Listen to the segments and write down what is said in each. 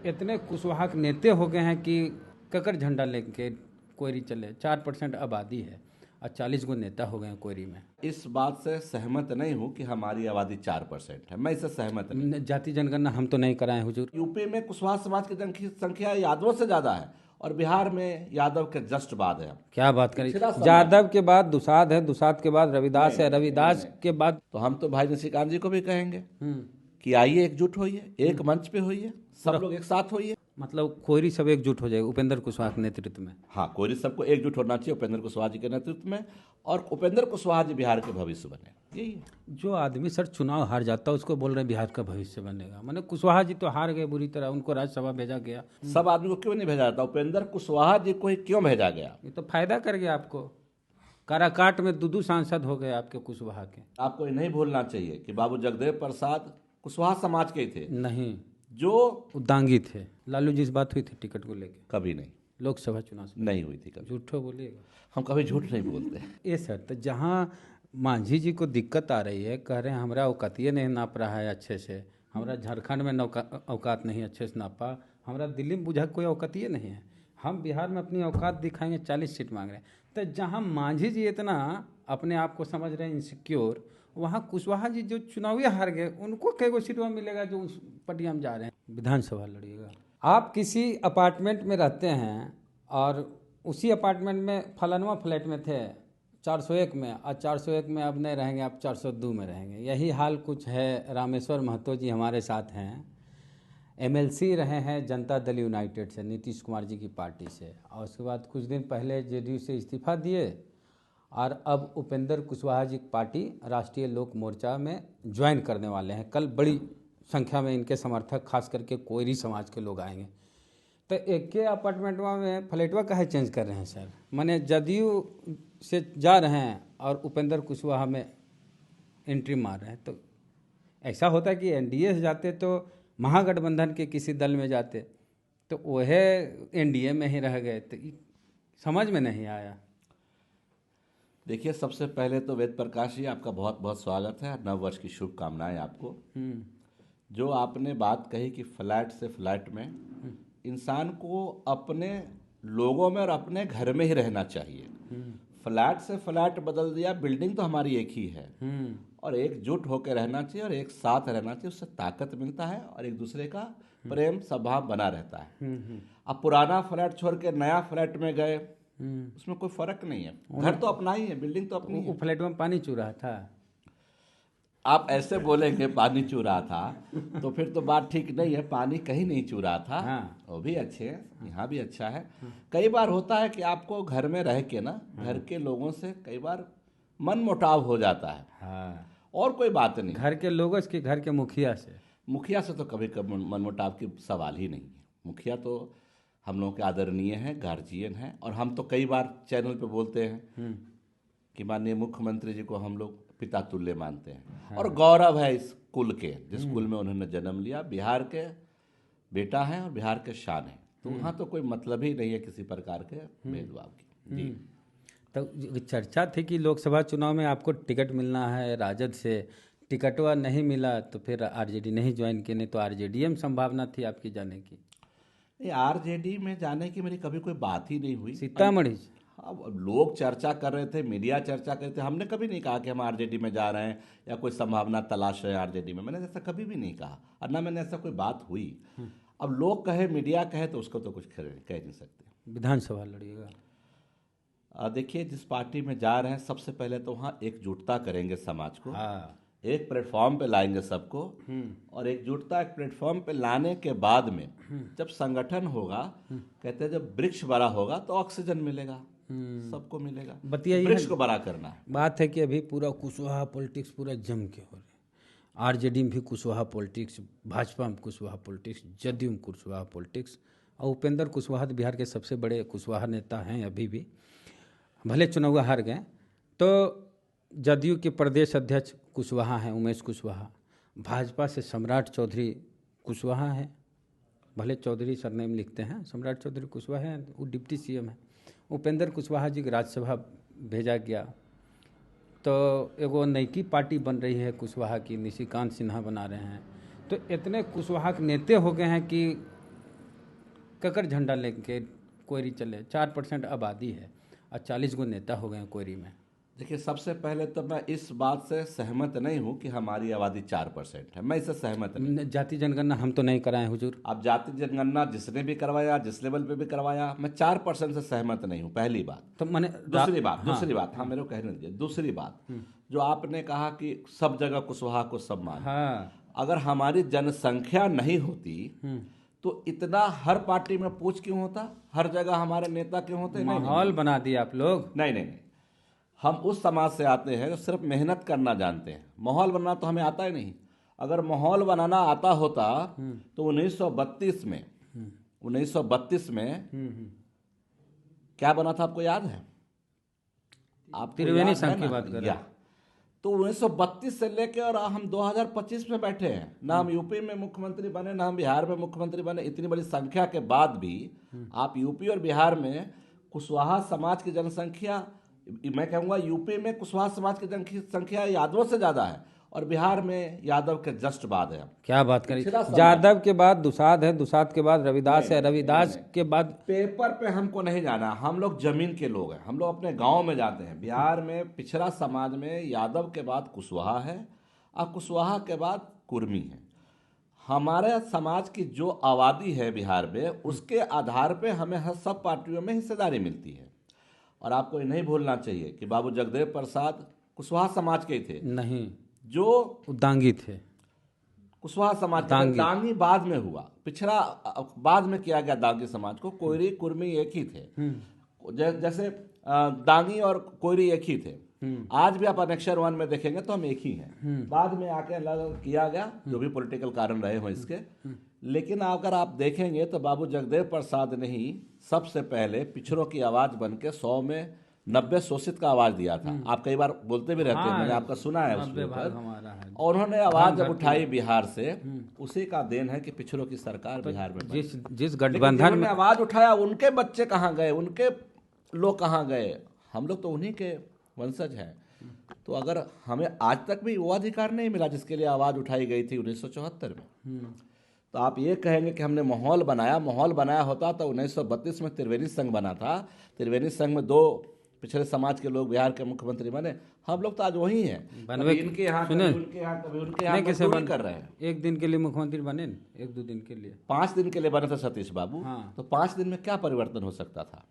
इतने कुशवाहा के नेते हो गए हैं कि ककर झंडा लेके कोयरी चले। 4% आबादी है और 40 गो नेता हो गए हैं कोयरी में। इस बात से सहमत नहीं हूँ कि हमारी आबादी 4% है, मैं इससे सहमत नहीं। जाति जनगणना हम तो नहीं कराए हुजूर। यूपी में कुशवाहा समाज की संख्या यादवों से ज्यादा है और बिहार में यादव के जस्ट बाद है। क्या बात करें, पिछड़ा समाज। यादव के बाद दुसाद है, दुसाद के बाद रविदास है, रविदास के बाद तो हम तो भाई निशिकांत जी को भी कहेंगे कि आइए एकजुट होइए, एक मंच पे होइए, सब लोग एक साथ होइए। मतलब कोयरी सब एकजुट हो जाएगा उपेंद्र कुशवाहा के नेतृत्व में। हाँ, कोयरी सबको एकजुट होना चाहिए उपेंद्र कुशवाहा जी के नेतृत्व में, और उपेंद्र कुशवाहा जी बिहार के भविष्य बने, यही है। जो आदमी सर चुनाव हार जाता है उसको बोल रहे हैं बिहार का भविष्य बनेगा। मैंने कुशवाहा जी तो हार गए बुरी तरह, उनको राज्यसभा भेजा गया। सब आदमी को क्यों नहीं भेजा जाता, उपेंद्र कुशवाहा जी को ही क्यों भेजा गया? ये तो फायदा कर गया आपको। काराकाट में 2 सांसद हो गए आपके कुशवाहा के। आपको ये नहीं भूलना चाहिए कि बाबू जगदेव प्रसाद कुशवाहा समाज के ही थे, नहीं, जो उद्दांगी थे। लालू जी से बात हुई थी टिकट को लेके? कभी नहीं, लोकसभा चुनाव से नहीं हुई थी कभी। झूठो बोलिएगा। हम कभी झूठ नहीं बोलते। ये सर तो जहाँ मांझी जी को दिक्कत आ रही है, कह रहे हैं हमारा औकातिये नहीं नाप रहा है अच्छे से, हमारा झारखंड में औकात नहीं अच्छे से नापा, हमारा दिल्ली में बुझा कोई औकातिये नहीं है, हम बिहार में अपनी औकात दिखाएंगे, 40 सीट मांग रहे हैं। तो जहाँ मांझी जी इतना अपने आप को समझ रहे हैं इनसिक्योर, वहाँ कुशवाहा जी जो चुनावी हार गए उनको कई गो सीटवा मिलेगा जो उस पटिया में जा रहे हैं। विधानसभा लड़िएगा। आप किसी अपार्टमेंट में रहते हैं और उसी अपार्टमेंट में फलानवा फ्लैट में थे 401 में, और 401 में अब नहीं रहेंगे, आप 402 में रहेंगे। यही हाल कुछ है। रामेश्वर महतो जी हमारे साथ हैं, एमएलसी रहे हैं जनता दल यूनाइटेड से, नीतीश कुमार जी की पार्टी से, और उसके बाद कुछ दिन पहले जेडीयू से इस्तीफा दिए और अब उपेंद्र कुशवाहा जी की पार्टी राष्ट्रीय लोक मोर्चा में ज्वाइन करने वाले हैं। कल बड़ी संख्या में इनके समर्थक खास करके कोयरी समाज के लोग आएंगे। तो एक के अपार्टमेंटवा में फ्लैटवा काहे चेंज कर रहे हैं सर? माने जदयू से जा रहे हैं और उपेंद्र कुशवाहा में एंट्री मार रहे हैं। तो ऐसा होता है कि एनडीए से जाते तो महागठबंधन के किसी दल में जाते, तो वह एनडीए में ही रह गए। तो समझ में नहीं आया। देखिए, सबसे पहले तो वेद प्रकाश जी आपका बहुत बहुत स्वागत है, नव वर्ष की शुभकामनाएं आपको। जो आपने बात कही कि फ्लैट से फ्लैट में, इंसान को अपने लोगों में और अपने घर में ही रहना चाहिए। फ्लैट से फ्लैट बदल दिया, बिल्डिंग तो हमारी एक ही है, और एकजुट होकर रहना चाहिए और एक साथ रहना चाहिए। उससे ताकत मिलता है और एक दूसरे का प्रेम स्वभाव बना रहता है। अब पुराना फ्लैट छोड़ के नया फ्लैट में गए, उसमें कोई फर्क नहीं है। घर तो अपना ही है, बिल्डिंग तो अपनी है। फ्लैट में पानी चू रहा था। आप ऐसे बोलेंगे पानी चू रहा था तो फिर तो बात ठीक नहीं है। पानी कहीं नहीं चू रहा था। हाँ। वो भी अच्छे हैं, यहाँ भी अच्छा है। कई बार होता है कि आपको घर में रह के ना, घर के लोगों से कई बार मन मुटाव हो जाता है। हाँ। और कोई बात नहीं। घर के लोगों से, घर के मुखिया से तो कभी कभी मन मुटाव की सवाल ही नहीं है। मुखिया तो हम लोग के आदरणीय हैं, गार्जियन हैं, और हम तो कई बार चैनल पे बोलते हैं कि माननीय मुख्यमंत्री जी को हम लोग पिता तुल्य मानते हैं। हाँ। और गौरव है इस कुल के, जिस कुल में उन्होंने जन्म लिया। बिहार के बेटा हैं और बिहार के शान है, तो वहाँ तो कोई मतलब ही नहीं है किसी प्रकार के भेदभाव की। जी। तो चर्चा थी कि लोकसभा चुनाव में आपको टिकट मिलना है राजद से, टिकटवा नहीं मिला तो फिर आरजेडी नहीं ज्वाइन किए, नहीं तो आरजेडी में संभावना थी आपकी जाने की। आरजेडी में जाने की मेरी कभी कोई बात ही नहीं हुई। सीतामढ़ी अब लोग चर्चा कर रहे थे, मीडिया चर्चा कर रहे थे, हमने कभी नहीं कहा कि हम आरजेडी में जा रहे हैं या कोई संभावना तलाश रहे हैं आरजेडी में। मैंने ऐसा कभी भी नहीं कहा, और ना मैंने ऐसा कोई बात हुई। अब लोग कहे, मीडिया कहे, तो उसको तो कुछ कह नहीं सकते। विधानसभा लड़िएगा। देखिए, जिस पार्टी में जा रहे हैं, सबसे पहले तो वहाँ एकजुटता करेंगे समाज को। हाँ। एक प्लेटफॉर्म पे लाएंगे सबको, और एकजुटता एक प्लेटफॉर्म पे लाने के बाद में जब संगठन होगा, कहते हैं जब वृक्ष बड़ा होगा तो ऑक्सीजन मिलेगा, सबको मिलेगा। वृक्ष को बड़ा करना है। बात है कि अभी पूरा कुशवाहा पॉलिटिक्स पूरा जम के हो रहे हैं। आरजेडी में भी कुशवाहा पॉलिटिक्स, भाजपा में कुशवाहा पॉलिटिक्स, जदयू में कुशवाहा पॉलिटिक्स, और उपेंद्र कुशवाहा बिहार के सबसे बड़े कुशवाहा नेता हैं अभी भी, भले चुनाव हार गए। तो जदयू के प्रदेश अध्यक्ष कुशवाहा हैं, उमेश कुशवाहा। भाजपा से सम्राट चौधरी कुशवाहा हैं, भले चौधरी सरनेम लिखते हैं, सम्राट चौधरी कुशवाहा हैं, वो डिप्टी सीएम हैं। उपेंद्र कुशवाहा जी को राज्यसभा भेजा गया। तो एगो नई पार्टी बन रही है कुशवाहा की, निशिकांत सिन्हा बना रहे हैं। तो इतने कुशवाहा के नेते हो गए हैं कि ककर झंडा लेके कोयरी चले? 4% आबादी है और 40 गो नेता हो गए हैं कोयरी में। देखिए, सबसे पहले तो मैं इस बात से सहमत नहीं हूं कि हमारी आबादी 4% है। मैं इससे सहमत नहीं। जाति जनगणना हम तो नहीं कराए हुजूर। अब जाति जनगणना जिसने भी करवाया, जिस लेवल पे भी करवाया, मैं 4% से सहमत नहीं हूं, पहली बात। तो मैंने दूसरी बात, हाँ मेरे को कहने दीजिए। दूसरी बात, जो आपने कहा कि सब जगह कुशवाहा को सम्मान, हाँ, अगर हमारी जनसंख्या नहीं होती तो इतना हर पार्टी में पूछ क्यों होता, हर जगह हमारे नेता क्यों होते? माहौल बना दिया आप लोग। नहीं, हम उस समाज से आते हैं जो सिर्फ मेहनत करना जानते हैं। माहौल बनाना तो हमें आता ही नहीं। अगर माहौल बनाना आता होता तो 1932 में क्या बना था, आपको याद है? आप त्रिवेणी संघ की बात कर रहे हैं। तो 1932 से लेके और हम 2025 में बैठे हैं, ना हम यूपी में मुख्यमंत्री बने, ना हम बिहार में मुख्यमंत्री बने। इतनी बड़ी संख्या के बाद भी आप यूपी और बिहार में कुशवाहा समाज की जनसंख्या, मैं कहूँगा यूपी में कुशवाहा समाज की संख्या यादवों से ज़्यादा है और बिहार में यादव के जस्ट बाद है। क्या बात करें, यादव के बाद दुसाध है, दुसाध के बाद रविदास है, रविदास के बाद पेपर पे हमको नहीं जाना, हम लोग जमीन के लोग हैं, हम लोग अपने गांव में जाते हैं। बिहार में पिछड़ा समाज में यादव के बाद कुशवाहा है और कुशवाहा के बाद कुर्मी है। हमारे समाज की जो आबादी है बिहार में, उसके आधार पे हमें हर सब पार्टियों में हिस्सेदारी मिलती है। और आपको ये नहीं भूलना चाहिए कि बाबू जगदेव प्रसाद कुशवाहा समाज के ही थे, नहीं जो दांगी थे। कुशवाहा समाज दांगी बाद में हुआ, पिछड़ा बाद में किया गया दांगी समाज को। कोयरी कुर्मी एक ही थे, जैसे दांगी और कोयरी एक ही थे। आज भी आप अनेक्शर 1 में देखेंगे तो हम एक ही हैं। बाद में आके अलग किया गया, जो भी पॉलिटिकल कारण रहे हो इसके। लेकिन अगर आप देखेंगे तो बाबू जगदेव प्रसाद ने ही सबसे पहले पिछड़ों की आवाज बन के 100 में 90 शोषित का आवाज दिया था। आप कई बार बोलते भी रहते हैं, मैंने आपका सुना है उसके ऊपर। और उन्होंने आवाज जब उठाई बिहार से, उसी का देन है कि पिछड़ों की सरकार बिहार में जिस गठबंधन में आवाज उठाया, उनके बच्चे कहाँ गए, उनके लोग कहाँ गए? हम लोग तो उन्हीं के वंशज हैं। तो अगर हमें आज तक भी वो अधिकार नहीं मिला जिसके लिए आवाज उठाई गई थी 1974 में, तो आप ये कहेंगे कि हमने माहौल बनाया होता तो 1932 में त्रिवेणी संघ बना था। त्रिवेणी संघ में 2 पिछड़े समाज के लोग बिहार के मुख्यमंत्री बने। हम लोग तो आज वही हैं, इनके यहाँ कभी उनके यहाँ कैसे कर रहे हैं। एक दिन के लिए मुख्यमंत्री बने, 1-2 दिन के लिए, 5 दिन के लिए बने थे सतीश बाबू। हाँ। तो 5 दिन में क्या परिवर्तन हो सकता था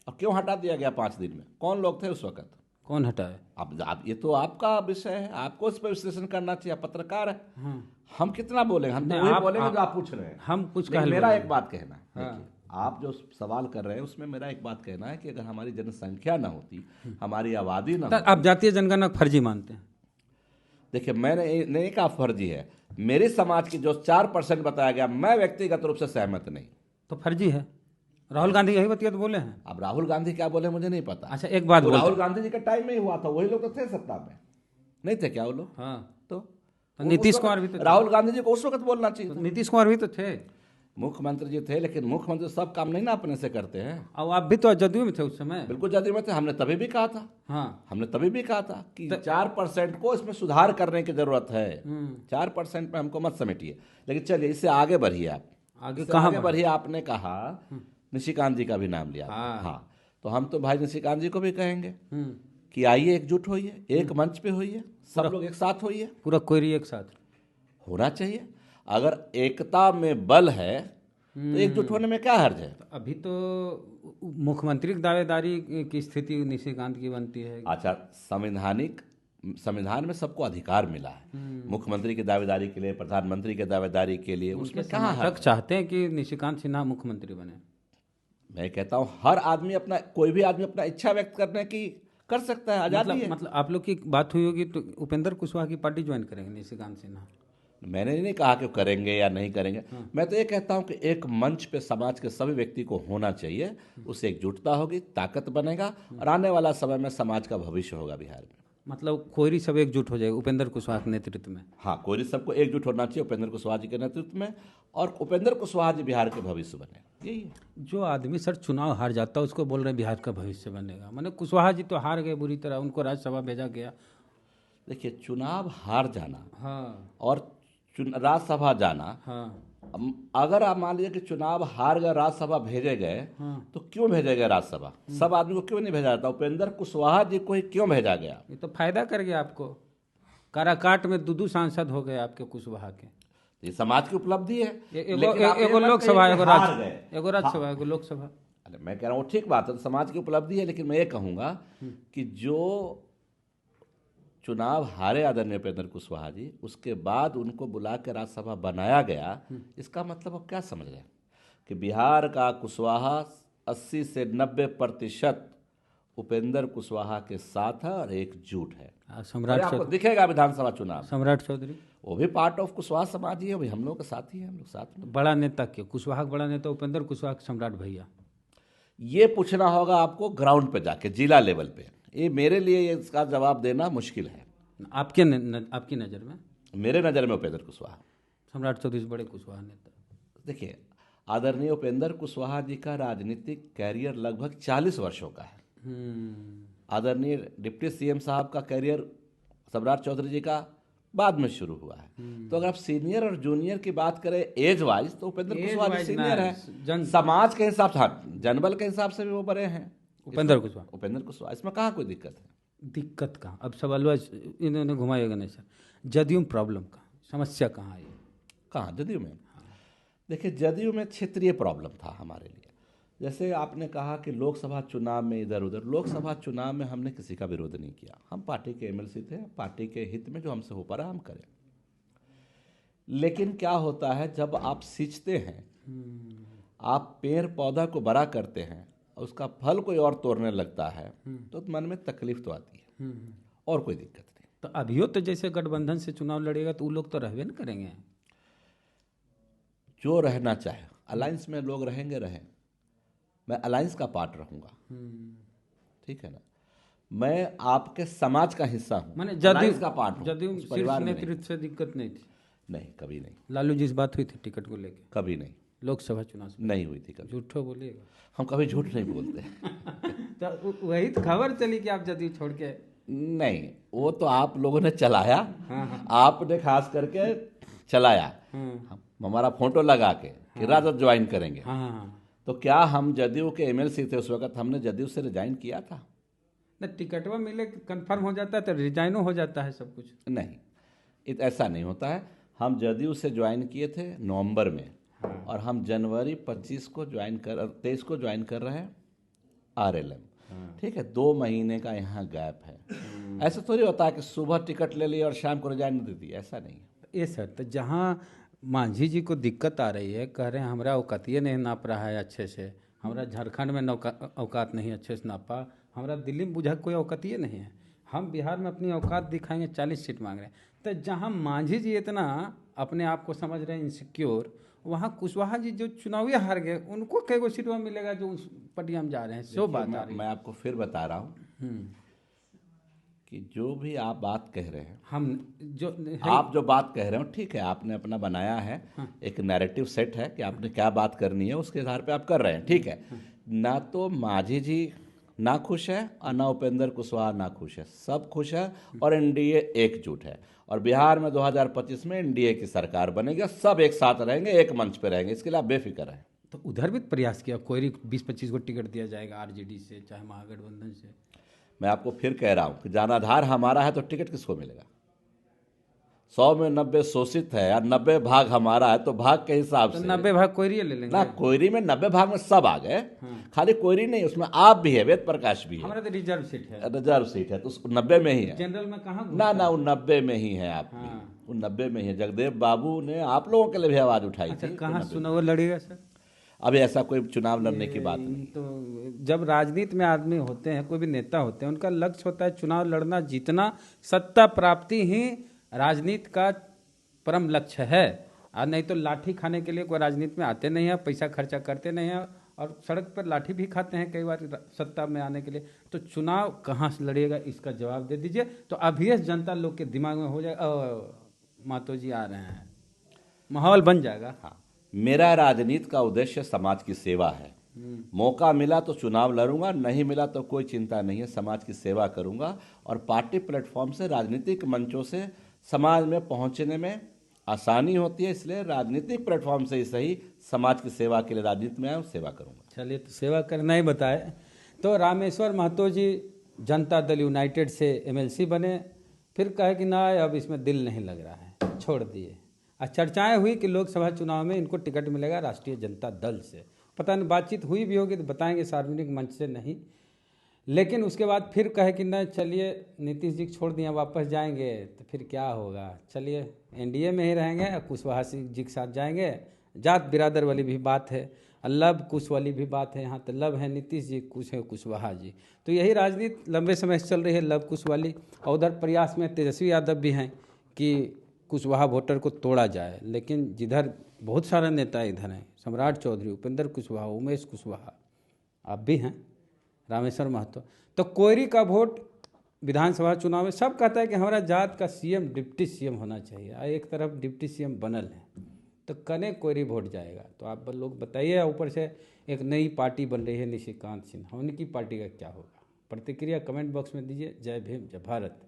और क्यों हटा दिया गया 5 दिन में? कौन लोग थे उस वक्त? कौन हटाए? अब ये तो आपका विषय है, आपको इस पर विश्लेषण करना चाहिए, आप पत्रकार है। हम कितना बोलेंगे? हम तो वही बोलेंगे जो आप पूछ रहे हैं। हम कुछ मेरा एक बात कहना है, देखिए आप जो सवाल कर रहे हैं उसमें मेरा एक बात कहना है कि अगर हमारी जनसंख्या ना होती, हमारी आबादी ना होती। आप जातीय जनगणना फर्जी मानते हैं? देखिए, मैंने नहीं कहा फर्जी है। मेरे समाज की जो 4% बताया गया, मैं व्यक्तिगत रूप से सहमत नहीं। तो फर्जी है? राहुल गांधी यही बतिया तो बोले हैं। अब राहुल गांधी क्या बोले मुझे नहीं पता। अच्छा, एक बात राहुल गांधी जी के टाइम में ही हुआ था, वही लोग तो थे सत्ता में, नहीं थे क्या वो लोग? हाँ, तो नीतीश कुमार भी तो, राहुल गांधी जी को उस वक्त बोलना चाहिए। नीतीश कुमार भी तो थे, मुख्यमंत्री जी थे, लेकिन मुख्यमंत्री सब काम नहीं ना अपने से करते हैं। अब आप भी तो जदयू में थे उस समय। बिल्कुल जदयू में थे, हमने तभी भी कहा था। हाँ, हमने तभी भी कहा था कि 4% को इसमें सुधार करने की जरूरत है। 4% में हमको मत समेटिए। लेकिन चलिए इससे आगे बढ़िए, आप आगे कहाँ बढ़िए? आपने कहा निशिकांत जी का भी नाम लिया। हाँ, तो हम तो भाई निशिकांत जी को भी कहेंगे कि आइए, एकजुट होइए, एक मंच पे होइए, सब लोग एक साथ होइए। पूरा कोयरी एक साथ होना चाहिए। अगर एकता में बल है तो एकजुट होने में क्या हर्ज है? तो अभी तो मुख्यमंत्री की दावेदारी की स्थिति निशिकांत की बनती है। अच्छा, संविधान में सबको अधिकार मिला है मुख्यमंत्री की दावेदारी के लिए, प्रधानमंत्री की दावेदारी के लिए। उसमें कहाँ हक चाहते हैं कि निशिकांत सिन्हा मुख्यमंत्री बने? मैं कहता हूँ हर आदमी अपना, कोई भी आदमी अपना इच्छा व्यक्त करने की कर सकता है, आजादी है। मतलब आप लोग की बात हुई होगी तो उपेंद्र कुशवाहा की पार्टी ज्वाइन करेंगे निशिकांत सिन्हा? मैंने नहीं कहा कि करेंगे या नहीं करेंगे। मैं तो ये कहता हूं कि एक मंच पे समाज के सभी व्यक्ति को होना चाहिए, उससे एकजुटता होगी, ताकत बनेगा और आने वाला समय में समाज का भविष्य होगा बिहार में। मतलब कोयरी सब एकजुट हो जाएगा उपेंद्र कुशवाहा के नेतृत्व में? हाँ, कोयरी सबको एकजुट होना चाहिए उपेंद्र कुशवाहा जी के नेतृत्व में, और उपेंद्र कुशवाहा जी बिहार के भविष्य बने, यही है। जो आदमी सर चुनाव हार जाता है उसको बोल रहे हैं बिहार का भविष्य बनेगा। मैंने कुशवाहा जी तो हार गए बुरी तरह, उनको राज्यसभा भेजा गया। देखिए, चुनाव हार जाना हाँ, और राज्यसभा जाना, हाँ, अगर आप मान लीजिए कि चुनाव हार गए, राज्यसभा भेजे गए, तो क्यों भेजे गए राज्यसभा? सब आदमी को क्यों नहीं भेजा जाता? उपेंद्र कुशवाहा जी को ही क्यों भेजा गया? ये तो फायदा कर गया आपको। काराकाट में दो सांसद हो गए आपके कुशवाहा के। ये समाज की उपलब्धि है। एगो लेकिन आप ये एगो मत लोकसभा, कहिए एगो कि हार राज्य, गए। एगो राज्यसभा, एगो लोकसभा। अरे मैं कह रहा हूँ ठीक बात है, तो समाज की उपलब्धि है, लेकिन मैं ये कहूँगा कि जो चुनाव हारे आदरणीय उपेंद्र कुशवाहा जी, उसके बाद उनको बुला के राज्यसभा बनाया गया, इसका मतलब आप क्या समझ रहे हैं कि बिहार का कुशवाहा 80 से 90% उपेंद्र कुशवाहा के साथ है और एकजुट है। और सम्राट आपको चौधरी, दिखेगा विधानसभा चुनाव, सम्राट चौधरी वो भी पार्ट ऑफ कुशवाहा समाज ही है, वो भी हम लोग के साथ ही है, हम लोग साथ में। बड़ा नेता के कुशवाहा का बड़ा नेता उपेंद्र कुशवाहा के सम्राट भैया। ये पूछना होगा आपको ग्राउंड पे जाके, जिला लेवल पे। ये मेरे लिए इसका जवाब देना मुश्किल है। आपकी नज़र में? मेरे नज़र में उपेंद्र कुशवाहा, सम्राट चौधरी बड़े कुशवाहा नेता। देखिए आदरणीय उपेंद्र कुशवाहा जी का राजनीतिक कैरियर लगभग 40 वर्षों का है। आदरणीय डिप्टी सीएम साहब का कैरियर सम्राट चौधरी जी का बाद में शुरू हुआ है। तो अगर आप सीनियर और जूनियर की बात करें एज वाइज, तो उपेंद्र कुशवाहा जी सीनियर है। समाज के हिसाब से, हाँ, जनबल के हिसाब से भी वो बड़े हैं उपेंद्र कुशवाहा। उपेंद्र कुशवाहा, इसमें कहाँ कोई दिक्कत है? दिक्कत कहाँ? अब सवाल इन्होंने घुमाएगा नहीं सर। जदयू में प्रॉब्लम कहाँ, समस्या कहाँ है? कहाँ जदयू में? देखिए जदयू में क्षेत्रीय प्रॉब्लम था हमारे लिए। जैसे आपने कहा कि लोकसभा चुनाव में इधर उधर, लोकसभा चुनाव में हमने किसी का विरोध नहीं किया। हम पार्टी के एमएलसी थे, पार्टी के हित में जो हमसे हो पा रहा हम करें। लेकिन क्या होता है, जब आप सींचते हैं, आप पेड़ पौधा को बड़ा करते हैं, उसका फल कोई और तोड़ने लगता है, तो मन में तकलीफ तो आती है, और कोई दिक्कत नहीं। तो अभियो तो जैसे गठबंधन से चुनाव लड़ेगा तो वो लोग तो रहबे न करेंगे। जो रहना चाहे अलायंस में लोग रहेंगे, रहें, मैं अलायंस का पार्ट रहूंगा, ठीक है ना। मैं आपके समाज का हिस्सा हूँ, मैंने अलायंस का पार्ट हूँ, जदयू उस परिवार में नेतृत्व से दिक्कत नहीं थी? नहीं, कभी नहीं। लालू जी से बात हुई थी टिकट को लेके? कभी नहीं। लोकसभा चुनाव से नहीं हुई थी कभी। झूठो बोलिएगा। हम कभी झूठ नहीं बोलते। तो वही तो खबर चली कि आप जदयू छोड़ के? नहीं, वो तो आप लोगों ने चलाया। आपने खास करके चलाया, हमारा फोटो लगा के कि राजद ज्वाइन करेंगे। तो क्या हम जदयू के एमएलसी थे उस वक्त? हमने जदयू से रिजाइन किया था? न टिकटवा मिले कंफर्म हो जाता है तो रिजाइनो हो जाता है सब कुछ? नहीं, ऐसा नहीं होता है। हम जदयू से ज्वाइन किए थे नवंबर में, और हम जनवरी 23 को ज्वाइन कर रहे हैं आरएलएम। ठीक है, 2 महीने का यहाँ गैप है। ऐसा थोड़ी होता है कि सुबह टिकट ले ली और शाम को रिजाइन दे दी, ऐसा नहीं है। ये सर, तो जहाँ मांझी जी को दिक्कत आ रही है, कह रहे हैं हमारा औकातिये नहीं नाप रहा है अच्छे से, हमारा झारखंड में औकात नहीं अच्छे से नापा, हमारा दिल्ली में बुझा कोई औकातिये नहीं है, हम बिहार में अपनी औकात दिखाएंगे, 40 सीट मांग रहे हैं। तो जहाँ मांझी जी इतना अपने आप को समझ रहे हैं इनसिक्योर, वहाँ कुशवाहा जी जो चुनावी हार गए, उनको कई गो सीटवा मिलेगा जो उस पटिया में जा रहे हैं? सो बात आ रही है। मैं आपको फिर बता रहा हूँ कि जो भी आप बात कह रहे हैं, आप जो बात कह रहे हो ठीक है, आपने अपना बनाया है, एक नैरेटिव सेट है कि आपने क्या बात करनी है, उसके आधार पे आप कर रहे हैं, ठीक है। ना तो मांझी जी ना खुश है और ना उपेंद्र कुशवाहा ना खुश है, सब खुश है और एनडीए एकजुट है। और बिहार में 2025 में एनडीए की सरकार बनेगी, सब एक साथ रहेंगे, एक मंच पे रहेंगे, इसके लिए आप बेफिक्र हैं। तो उधर भी प्रयास किया, कोई 20-25 को टिकट दिया जाएगा आरजेडी से, चाहे महागठबंधन से। मैं आपको फिर कह रहा हूँ कि जनाधार हमारा है तो टिकट किसको मिलेगा? 100 में 90 शोषित है और 90 भाग हमारा है, तो भाग के हिसाब से 90 भाग कोयरी ले लेंगे ना। कोयरी में 90 भाग में सब आ गए, खाली कोयरी नहीं, उसमें आप भी है, वेद प्रकाश भी है। हमारा तो रिजर्व सीट है, रिजर्व सीट है, तो 90 में ही है। जनरल में कहाँ? ना वो 90 में ही है, आप वो 90 में ही है। जगदेव बाबू ने आप लोगों के लिए भी आवाज उठाई थी। कहाँ चुनाव लड़ेगा सर? अभी ऐसा कोई चुनाव लड़ने की बात नहीं। तो जब राजनीति में आदमी होते हैं, कोई भी नेता होते हैं, उनका लक्ष्य होता है चुनाव लड़ना, जीतना, सत्ता प्राप्ति ही राजनीति का परम लक्ष्य है। और नहीं तो लाठी खाने के लिए कोई राजनीति में आते नहीं है, पैसा खर्चा करते नहीं है, और सड़क पर लाठी भी खाते हैं कई बार सत्ता में आने के लिए। तो चुनाव कहाँ से लड़ेगा, इसका जवाब दे दीजिए, तो अभी जनता लोग के दिमाग में हो जाएगा, मातो जी आ रहे हैं, माहौल बन जाएगा। हाँ, मेरा राजनीति का उद्देश्य समाज की सेवा है। मौका मिला तो चुनाव लड़ूंगा, नहीं मिला तो कोई चिंता नहीं है, समाज की सेवा करूंगा। और पार्टी प्लेटफॉर्म से, राजनीतिक मंचों से समाज में पहुंचने में आसानी होती है, इसलिए राजनीतिक प्लेटफॉर्म से ही सही समाज की सेवा के लिए राजनीति में आया हूँ, सेवा करूँगा। चलिए, तो सेवा करना ही बताए। तो रामेश्वर महतो जी जनता दल यूनाइटेड से एमएलसी बने, फिर कहे कि ना अब इसमें दिल नहीं लग रहा है, छोड़ दिए। और चर्चाएं हुई कि लोकसभा चुनाव में इनको टिकट मिलेगा राष्ट्रीय जनता दल से। पता नहीं बातचीत हुई भी होगी तो बताएंगे, सार्वजनिक मंच से नहीं। लेकिन उसके बाद फिर कहे कि न चलिए नीतीश जी छोड़ दिए, वापस जाएंगे तो फिर क्या होगा, चलिए एनडीए में ही रहेंगे, कुशवाहा जी के साथ जाएंगे। जात बिरादर वाली भी बात है, लव कुश वाली भी बात है। यहाँ तो लव है नीतीश जी, कुश है कुशवाहा जी। तो यही राजनीति लंबे समय से चल रही है, लव कुश वाली। और उधर प्रयास में तेजस्वी यादव भी हैं कि कुशवाहा वोटर को तोड़ा जाए। लेकिन जिधर बहुत सारा नेता इधर हैं, सम्राट चौधरी, उपेंद्र कुशवाहा, उमेश कुशवाहा, आप भी हैं, रामेश्वर महतो। तो कोयरी का वोट विधानसभा चुनाव में सब कहता है कि हमारा जात का सीएम डिप्टी सीएम होना चाहिए, और एक तरफ डिप्टी सीएम बनल है, तो कने कोयरी वोट जाएगा। तो आप लोग बताइए। ऊपर से एक नई पार्टी बन रही है निशिकांत सिन्हा, उनकी पार्टी का क्या होगा? प्रतिक्रिया कमेंट बॉक्स में दीजिए। जय भीम, जय भारत।